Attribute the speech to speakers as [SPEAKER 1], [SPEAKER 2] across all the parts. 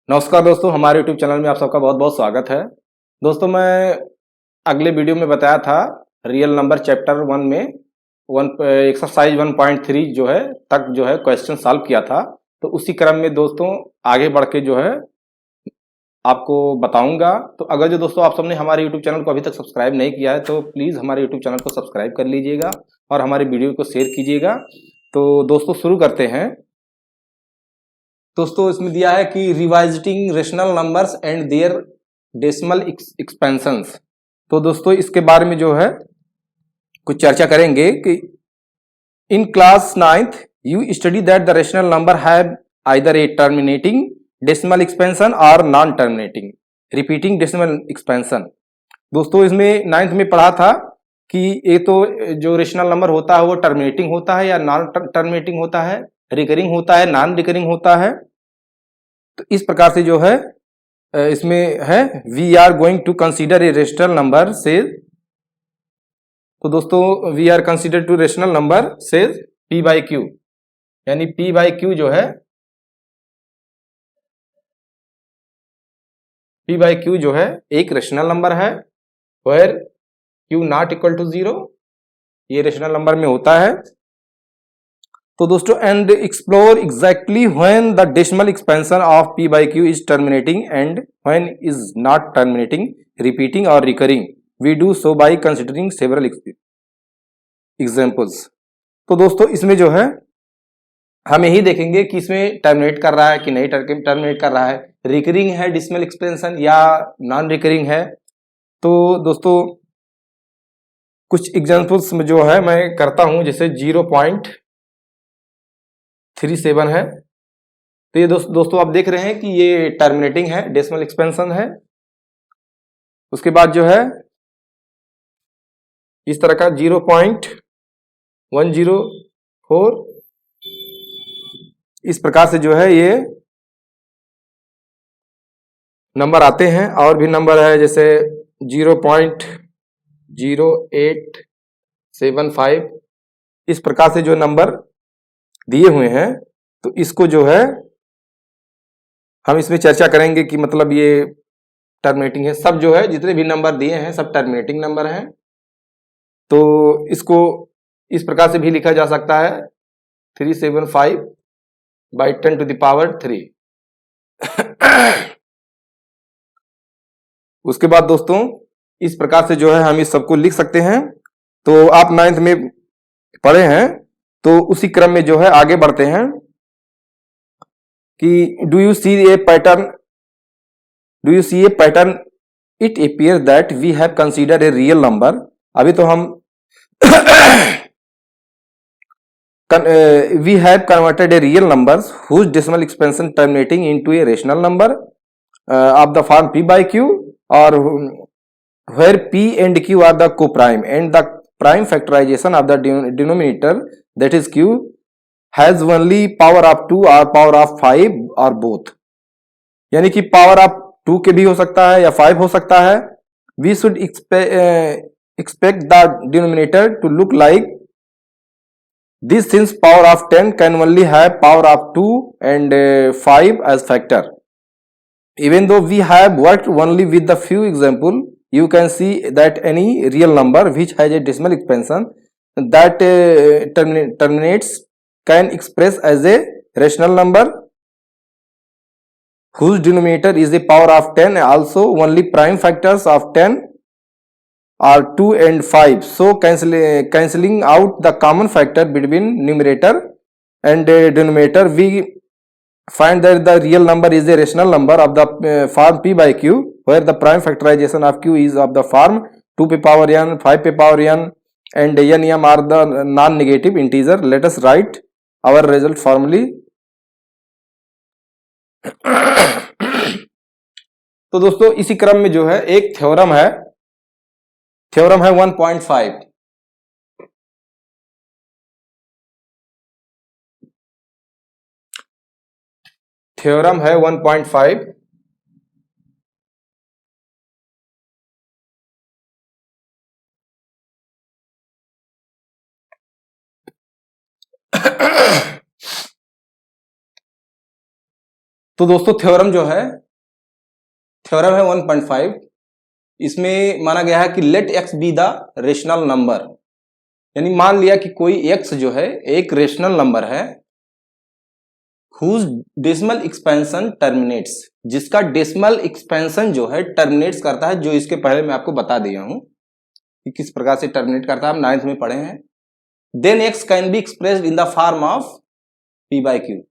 [SPEAKER 1] नमस्कार दोस्तों, हमारे YouTube चैनल में आप सबका बहुत बहुत स्वागत है। दोस्तों, मैं अगले वीडियो में बताया था रियल नंबर चैप्टर 1 में एक्सरसाइज 1.3 जो है तक जो है क्वेश्चन सॉल्व किया था। तो उसी क्रम में दोस्तों आगे बढ़ के जो है आपको बताऊंगा। तो अगर जो दोस्तों आप सबने हमारे YouTube चैनल को अभी तक सब्सक्राइब नहीं किया है तो प्लीज़ हमारे YouTube चैनल को सब्सक्राइब कर लीजिएगा और हमारे वीडियो को शेयर कीजिएगा। तो दोस्तों शुरू करते हैं। दोस्तों इसमें दिया है कि revisiting rational numbers and their decimal expansions. तो दोस्तों इसके बारे में जो है कुछ चर्चा करेंगे कि in class 9th you study that the rational number have either a terminating decimal expansion और non terminating repeating decimal expansion. दोस्तों इसमें 9th में पढ़ा था कि ये तो जो रेशनल नंबर होता है वो टर्मिनेटिंग होता है या नॉन टर्मिनेटिंग होता है, रिकरिंग होता है, नॉन रिकरिंग होता है। तो इस प्रकार से जो है इसमें है we are going to consider a rational number से। तो दोस्तों we are consider to rational number से पी बाई क्यू, यानी पी बाई क्यू जो है पी बाई क्यू जो है एक रेशनल नंबर है where Q not equal to 0, ये रेशनल नंबर में होता है। तो दोस्तों and explore exactly when the decimal expansion of P by Q is terminating and when is not terminating, repeating और recurring. We do so by considering several examples. तो दोस्तों इसमें जो है हम यही देखेंगे कि इसमें टर्मिनेट कर रहा है कि नहीं टर्मिनेट कर रहा है, रिकरिंग है डेसिमल एक्सपेंशन या नॉन रिकरिंग है। तो दोस्तों कुछ एग्जाम्पल्स में जो है मैं करता हूं, जैसे 0.37 है। तो ये दोस्तों आप देख रहे हैं कि ये टर्मिनेटिंग है, डेसिमल एक्सपेंशन है। उसके बाद जो है इस तरह का 0.104, इस प्रकार से जो है ये नंबर आते हैं। और भी नंबर है जैसे 0.0875, इस प्रकार से जो नंबर दिए हुए हैं। तो इसको जो है हम इसमें चर्चा करेंगे कि मतलब ये टर्मिनेटिंग है। सब जो है जितने भी नंबर दिए हैं सब टर्मिनेटिंग नंबर हैं। तो इसको इस प्रकार से भी लिखा जा सकता है 375/10⁻³ उसके बाद दोस्तों इस प्रकार से जो है हम इस सबको लिख सकते हैं। तो आप 9th में पढ़े हैं तो उसी क्रम में जो है आगे बढ़ते हैं कि do you see a pattern it appear that we have consider a real number. अभी तो हम we have converted a real numbers whose decimal expansion terminating into a rational number of the form p by q, or where p and q are the co-prime and the prime factorization of the denominator, that is q, has only power of 2 or power of 5 or both। यानी कि power of 2 के भी हो सकता है या 5 हो सकता है। we should expect the denominator to look like this, since power of 10 can only have power of 2 and 5 as factor. Even though we have worked only with the few example, you can see that any real number which has a decimal expansion that terminates can express as a rational number whose denominator is a power of 10. Also only prime factors of 10 are 2 and 5, so cancelling out the common factor between numerator and denominator, we find that the real number is a rational number of the form p by q, where the prime factorization of q is of the form 2 p power n, 5 p power n and n m are the non-negative integer. Let us write our result formally। तो दोस्तों इसी क्रम में जो है एक theorem है 1.5। Theorem है 1.5। तो दोस्तों थ्योरम जो है, थ्योरम है 1.5। इसमें माना गया है कि let x be the rational number, यानी मान लिया कि कोई x जो है एक रेशनल नंबर है, whose डेसिमल एक्सपेंशन टर्मिनेट्स, जिसका डेसिमल एक्सपेंशन जो है टर्मिनेट्स करता है, जो इसके पहले मैं आपको बता दिया हूं कि किस प्रकार से टर्मिनेट करता है, हम 9th में पढ़े हैं। Then x can be expressed in the form of p by Q.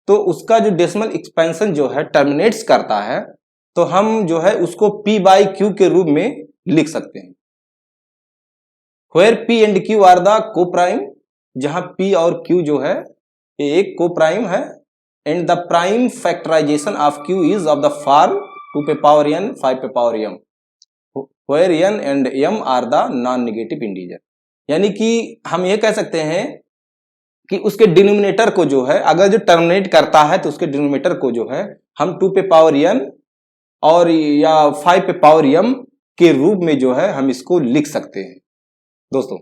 [SPEAKER 1] तो उसका जो डेसिमल एक्सपेंशन जो है टर्मिनेट्स करता है, तो हम जो है उसको p बाई क्यू के रूप में लिख सकते हैं। Where p and q are the coprime, जहां p और q जो है ये एक को प्राइम है, and the prime factorization of q is of the form 2 पे पावर n 5 पे power m, where n and m are the non negative integer. यानी कि हम ये कह सकते हैं कि उसके डिनोमिनेटर को जो है, अगर जो टर्मिनेट करता है तो उसके डिनोमिनेटर को जो है हम 2 पे पावर n और या 5 पे पावर m के रूप में जो है हम इसको लिख सकते हैं दोस्तों।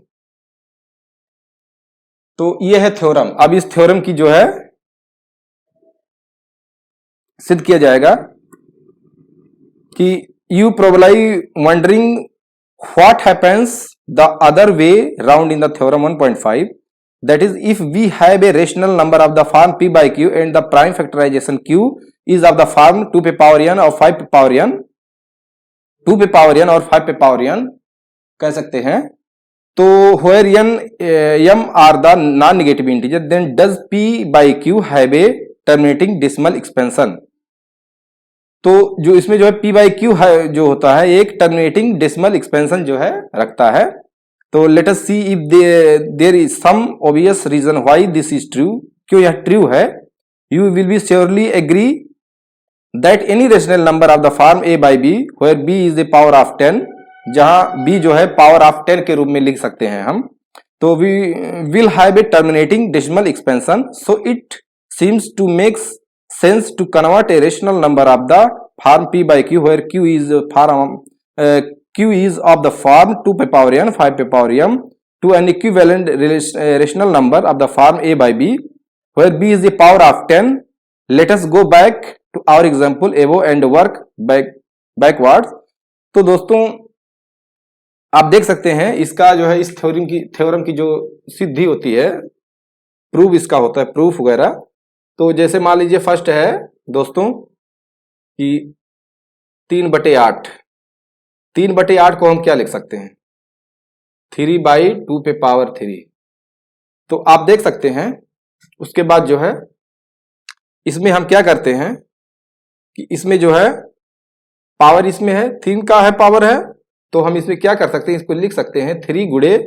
[SPEAKER 1] तो ये है थ्योरम। अब इस थ्योरम की जो है सिद्ध किया जाएगा कि you probably wondering what happens the other way round in the theorem 1.5, that is if we have a rational number of the form p by q and the prime factorization q is of the form 2 पे power n और 5 पे power n, 2 पे power n और 5 पे power n कह सकते हैं। तो where n m are the non negative integer, then does p by q have a terminating decimal expansion। तो जो इसमें जो है p by q है जो होता है एक टर्मिनेटिंग डेसिमल एक्सपेंशन जो है रखता है। तो let us see if there is some obvious reason why this is true, क्यों यह ट्रू है। You will be surely agree that any rational number of the form a by b where b is the power of 10, जहां b जो है power of 10 के रूप में लिख सकते हैं हम, तो we will have a terminating decimal expansion, so it seems to makes sense to convert a rational number of the form p by q where q is of the form 2 पे power n 5 पे power m to an equivalent rational number of the form a by b where b is the power of 10। let us go back to our example above and work backwards। तो दोस्तों आप देख सकते हैं इसका जो है इस थ्योरम की जो सिद्धि होती है, प्रूफ इसका होता है, प्रूफ वगैरह। तो जैसे मान लीजिए फर्स्ट है दोस्तों कि 3/8, 3/8 को हम क्या लिख सकते हैं 3/2 पे पावर 3। तो आप देख सकते हैं उसके बाद जो है इसमें हम क्या करते हैं कि इसमें जो है पावर इसमें है 3 का है पावर है, तो हम इसमें क्या कर सकते हैं, इसको लिख सकते हैं 3 गुणे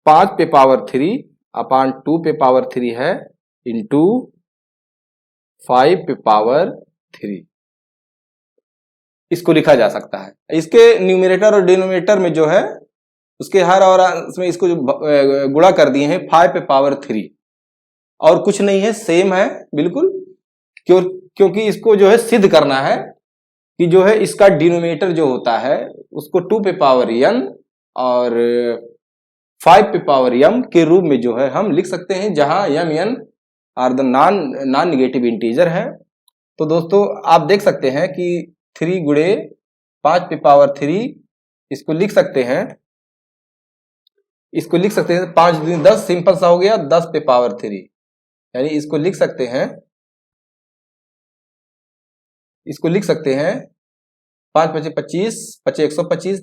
[SPEAKER 1] 5 पे पावर 3 अपॉन 2 पे पावर 3 है इंटू 5 पे पावर 3, इसको लिखा जा सकता है। इसके न्यूमरेटर और डिनोमिनेटर में जो है उसके हर और इसमें इसको जो गुणा कर दिए हैं 5 पे पावर 3, और कुछ नहीं है, सेम है बिल्कुल, क्योंकि इसको जो है सिद्ध करना है कि जो है इसका डिनोमिनेटर जो होता है उसको 2 पे पावर n और 5 पे पावर m के रूप में जो है हम लिख सकते हैं, जहां m n are the non negative integer है। तो दोस्तों आप देख सकते हैं कि 3 गुणे 5 पे पावर 3 इसको लिख सकते हैं, 5 दूनी 10, सिंपल सा हो गया 10 पे पावर 3, यानी इसको लिख सकते हैं 5 × 25 125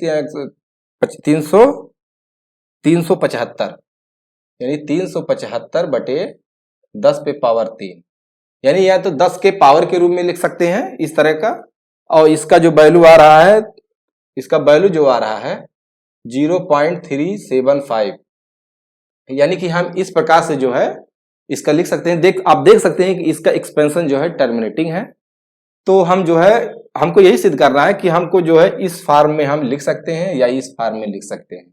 [SPEAKER 1] 375, यानी 375 बटे 10 पे पावर 3, यानी या तो 10 के पावर के रूप में लिख सकते हैं इस तरह का, और इसका जो वैल्यू आ रहा है, इसका वैल्यू जो आ रहा है 0.375, यानी कि हम इस प्रकार से जो है इसका लिख सकते हैं। आप देख सकते हैं कि इसका एक्सपेंशन जो है टर्मिनेटिंग है। तो हम जो है हमको यही सिद्ध करना है कि हमको जो है इस फॉर्म में हम लिख सकते हैं या इस फॉर्म में लिख सकते हैं।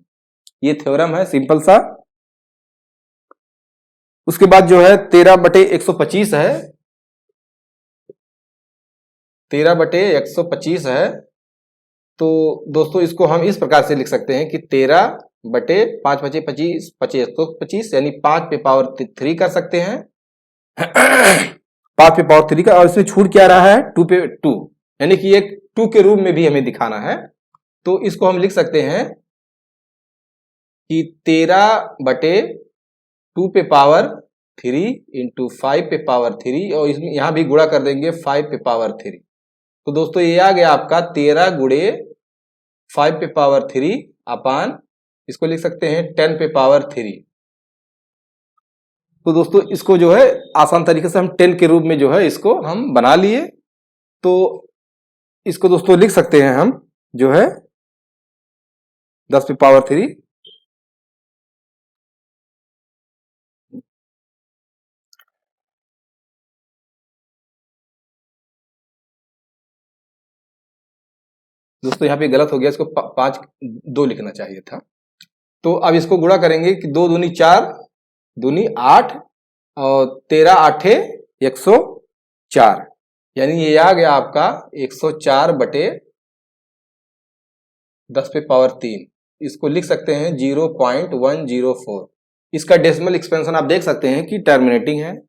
[SPEAKER 1] ये थ्योरम है सिंपल सा। उसके बाद जो है 13/125 है, 13/125 है। तो दोस्तों इसको हम इस प्रकार से लिख सकते हैं कि 13/5 × 25 125, यानी 5 पे पावर 3 कर सकते हैं 5 पे पावर 3 का, और इसमें छूट क्या रहा है 2 पे 2, यानी कि एक 2 के रूप में भी हमें दिखाना है। तो इसको हम लिख सकते हैं कि 13/2 पे पावर 3 इंटू 5 पे पावर 3, और इसमें यहां भी गुणा कर देंगे 5 पे पावर 3। तो दोस्तों ये आ गया आपका 13 गुणे 5 पे पावर 3 अपान, इसको लिख सकते हैं 10 पे पावर 3। तो दोस्तों इसको जो है आसान तरीके से हम 10 के रूप में जो है इसको हम बना लिए। तो इसको दोस्तों लिख सकते हैं हम जो है 10 पे पावर 3 दोस्तों यहाँ पे गलत हो गया, इसको 5 2 लिखना चाहिए था। तो अब इसको गुणा करेंगे कि 2 दूनी 4 दूनी 8 और 13 आठे 104, यानी ये आ गया आपका 104/10 पे पावर 3। इसको लिख सकते हैं 0.104। इसका डेसिमल एक्सपेंशन आप देख सकते हैं कि टर्मिनेटिंग है,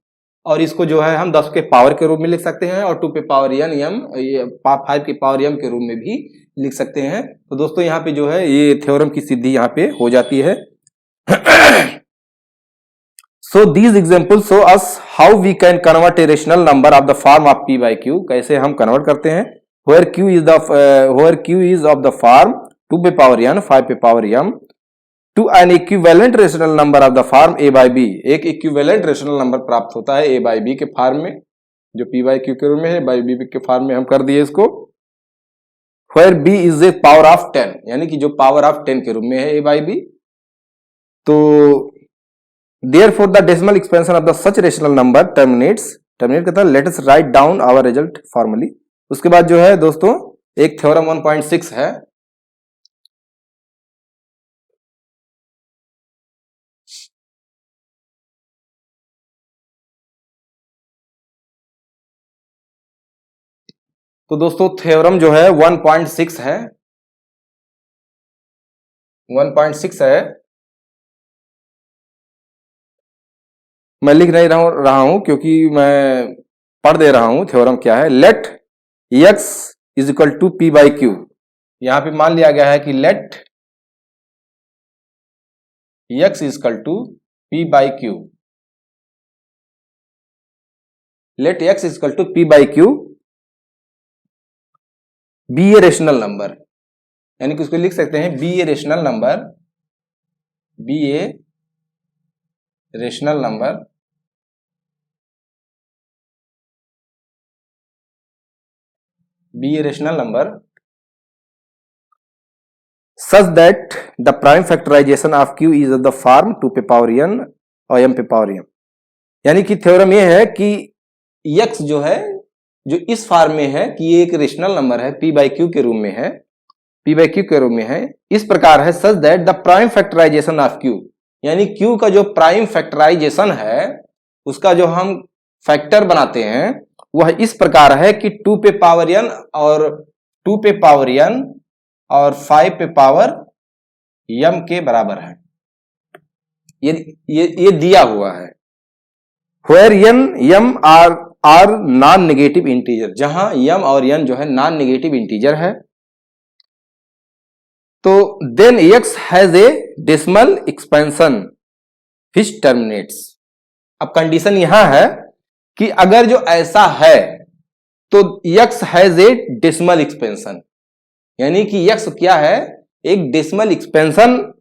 [SPEAKER 1] और इसको जो है हम 10 के पावर के रूप में लिख सकते हैं, और 2 पे पावर n m 5 के पावर m के रूप में भी लिख सकते हैं। तो दोस्तों यहाँ पे जो है ये थ्योरम की सिद्धि यहाँ पे हो जाती है। So these examples show us how we can convert a rational number of the form of p by q। कैसे हम कन्वर्ट करते हैं, where q is of the form 2 पे पावर n 5 पे power m to an equivalent rational number of the form a by b। एक equivalent rational number प्राप्त होता है a by b के फॉर्म में, जो p by q के रूप में है, by b के फॉर्म में हम कर दिए इसको, where b is a power of 10, यानी कि जो पावर ऑफ 10 के रूप में है a by b। तो therefore the decimal expansion of the such rational number terminate कहता है let us write down our result formally। उसके बाद जो है दोस्तों एक थ्योरम 1.6 है, तो दोस्तों थ्योरम जो है 1.6 है, 1.6 है, मैं लिख नहीं रहा हूं क्योंकि मैं पढ़ दे रहा हूं थ्योरम क्या है। Let x is equal to p by Q, यहां पे मान लिया गया है कि let x is equal to p by Q, let x is equal to p by Q be a rational number, यानी कि उसको लिख सकते हैं be a rational number, be a rational number such that the prime factorization of q is of the form 2 पे power n और m पे power m। यानी कि थ्योरम ये है कि x जो है जो इस फॉर्म में है कि ये एक रेशनल नंबर है, p बाई क्यू के रूप में है, p बाई क्यू के रूप में है, इस प्रकार है such that the prime factorization of q, यानी q का जो प्राइम फैक्टराइजेशन है उसका जो हम फैक्टर बनाते हैं वह इस प्रकार है कि 2 पे पावर n और 2 पे पावर n और 5 पे पावर m के बराबर है। ये दिया हुआ है। Where n m are non negative integer, जहां m और n जो है नॉन नेगेटिव इंटीजर है, तो then x has a decimal expansion which terminates. अब कंडीशन यहां है कि अगर जो ऐसा है तो x has a decimal expansion, यानी कि x क्या है, एक डेसिमल एक्सपेंशन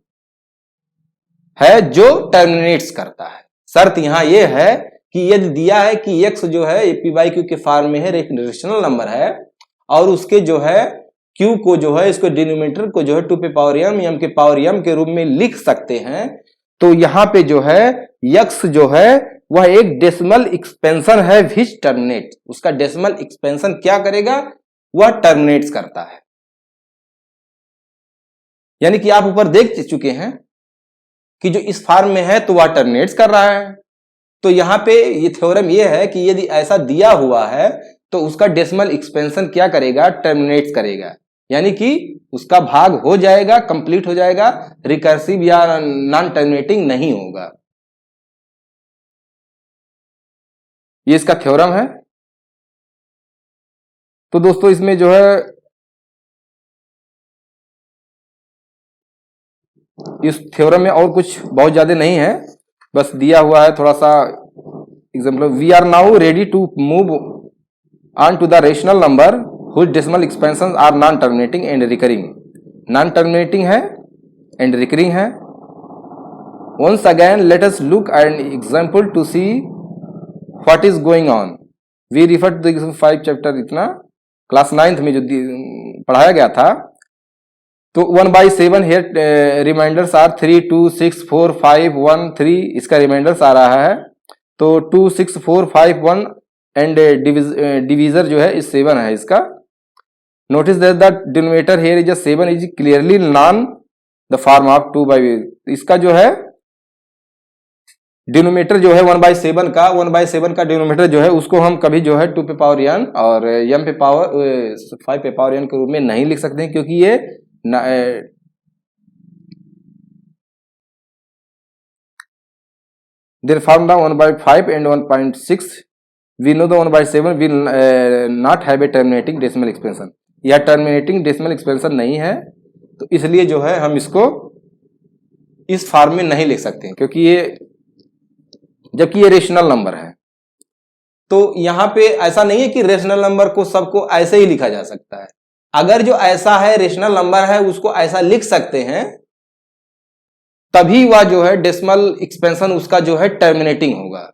[SPEAKER 1] है जो टर्मिनेट्स करता है। शर्त यहां यह है कि यदि दिया है कि x जो है p बाई क्यू के फॉर्म में है, एक रेशनल नंबर है, और उसके जो है q को जो है इसको डिनोमिनेटर को जो है 2 पे पावर m के पावर m के रूप में लिख सकते हैं, तो यहां पे जो है x जो है वह एक डेसिमल एक्सपेंशन है व्हिच टर्मिनेट, उसका डेसिमल एक्सपेंशन क्या करेगा, वह टर्मिनेट्स करता है। यानी कि आप ऊपर देख चुके हैं कि जो इस फॉर्म में है तो वह टर्मिनेट्स कर रहा है। तो यहां पे ये थ्योरम ये है कि यदि ऐसा दिया हुआ है तो उसका डेसिमल एक्सपेंशन क्या करेगा, टर्मिनेट्स करेगा, यानी कि उसका भाग हो जाएगा, कंप्लीट हो जाएगा, रिकर्सिव या नॉन टर्मिनेटिंग नहीं होगा। ये इसका थ्योरम है। तो दोस्तों इसमें जो है इस थ्योरम में और कुछ बहुत ज्यादा नहीं है, बस दिया हुआ है थोड़ा सा example. We are now ready to move on to the rational number whose decimal expansion are non terminating and recurring. Non terminating है एंड रिकरिंग है। Once again, let us look at an example to see what is going on. We refer to the 5 chapter इतना class 9th में जो पढ़ाया गया था। तो 1/7 here remainders are 3, 2, 6, 4, 5, 1, 3 इसका रिमाइंडर्स आ रहा है। तो 2, 6, 4, 5, 1 एंड डिविजर जो है इस 7 है इसका। Notice that the denominator here is 7 is clearly known the form of 2/, इसका जो है डिनोमिनेटर जो है 1/7 का 1/7 का डिनोमिनेटर जो है उसको हम कभी जो है 2 पे पावर n और m पे पावर 5 पे पावर n के रूप में नहीं लिख सकते हैं, क्योंकि ये their form the 1/5 and 1.6 we know the 1/7 will not have a terminating decimal expansion. यह टर्मिनेटिंग डेसिमल एक्सपेंशन नहीं है, तो इसलिए जो है हम इसको इस फॉर्म में नहीं लिख सकते हैं, क्योंकि ये जबकि ये रेशनल नंबर है। तो यहां पे ऐसा नहीं है कि रेशनल नंबर को सबको ऐसे ही लिखा जा सकता है। अगर जो ऐसा है रेशनल नंबर है उसको ऐसा लिख सकते हैं, तभी वह जो है डेसिमल एक्सपेंशन उसका जो है टर्मिनेटिंग होगा।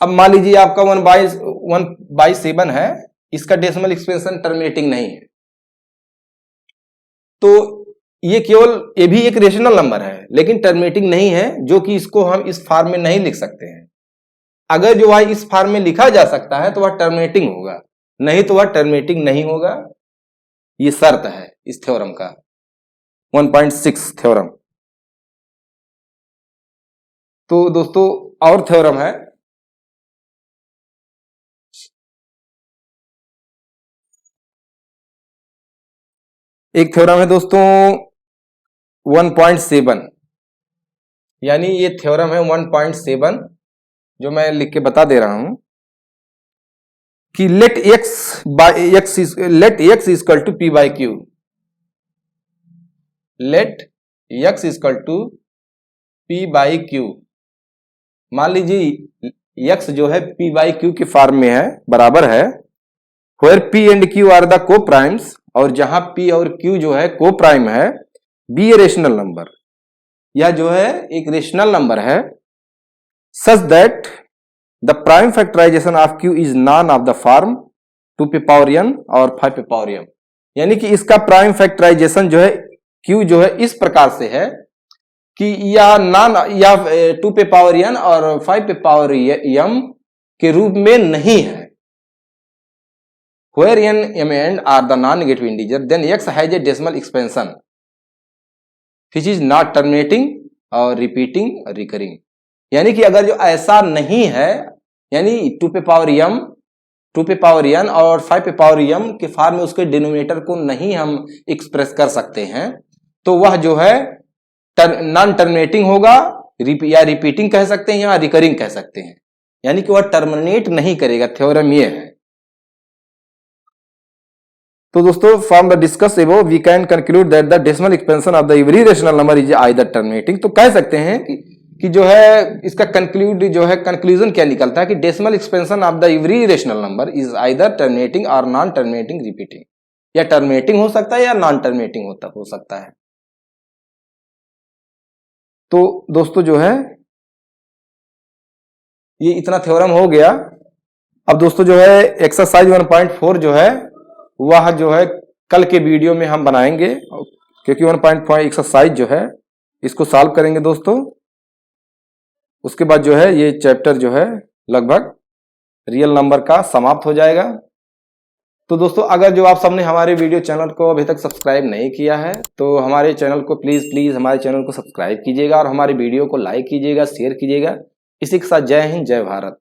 [SPEAKER 1] अब मान लीजिए आपका 1/7 है, इसका डेसिमल एक्सपेंशन टर्मिनेटिंग नहीं है, तो ये केवल ये भी एक रेशनल नंबर है लेकिन टर्मिनेटिंग नहीं है, जो कि इसको हम इस फॉर्म में नहीं लिख सकते हैं। अगर जो वह इस फॉर्म में लिखा जा सकता है तो वह टर्मिनेटिंग होगा, नहीं तो वह टर्मिनेटिंग नहीं होगा। ये शर्त है इस थ्योरम का, 1.6 थ्योरम। तो दोस्तों और थ्योरम है, एक थ्योरम है दोस्तों 1.7, यानी ये थ्योरम है 1.7 जो मैं लिख के बता दे रहा हूं कि let x equal to p by Q. Let x equal to p by Q. मान लीजिए x जो है p बाई क्यू के फॉर्म में है, बराबर है where p and q are the coprimes, और जहां p और q जो है को प्राइम है, बी ए रेशनल नंबर, यह जो है एक रेशनल नंबर है, such that the prime factorization of Q is none of the form 2 पे पावर n और 5 पे पावर m। यानी कि इसका प्राइम फैक्टराइजेशन जो है क्यू जो है इस प्रकार से है कि यह नॉन या 2 पे पावर n और 5 पे पावर m के रूप में नहीं है। Where n, m and are the non-negative integer, then x has a decimal expansion which is not terminating और repeating और recurring। यानी कि अगर जो ऐसा नहीं है, यानी 2 पे पावर m, 2 पे पावर n और 5 पे पावर m के फॉर्म में उसके डिनोमिनेटर को नहीं हम एक्सप्रेस कर सकते हैं, तो वह जो है नॉन टर्मिनेटिंग होगा, या रिपीटिंग कह सकते हैं या रिकरिंग कह सकते हैं, यानी कि वह टर्मिनेट नहीं करेगा। थ्योरम ये है। तो दोस्तों from the discuss above we can conclude that the decimal expansion of the every rational number is either terminating. तो कह सकते हैं कि जो है इसका कंक्लूजन क्या निकलता है कि decimal expansion of the every rational number is either terminating और नॉन टर्मिनेटिंग रिपीटिंग। या टर्मिनेटिंग हो सकता है या नॉन टर्मिनेटिंग हो सकता है। तो दोस्तों जो है ये इतना थ्योरम हो गया। अब दोस्तों जो है एक्सरसाइज 1.4 जो है वह जो है कल के वीडियो में हम बनाएंगे, क्योंकि 1.5 एक्सरसाइज जो है इसको सॉल्व करेंगे दोस्तों। उसके बाद जो है ये चैप्टर जो है लगभग रियल नंबर का समाप्त हो जाएगा। तो दोस्तों अगर जो आप सबने हमारे वीडियो चैनल को अभी तक सब्सक्राइब नहीं किया है तो हमारे चैनल को प्लीज हमारे चैनल को सब्सक्राइब कीजिएगा और हमारे वीडियो को लाइक कीजिएगा, शेयर कीजिएगा। इसी के साथ जय हिंद, जय भारत।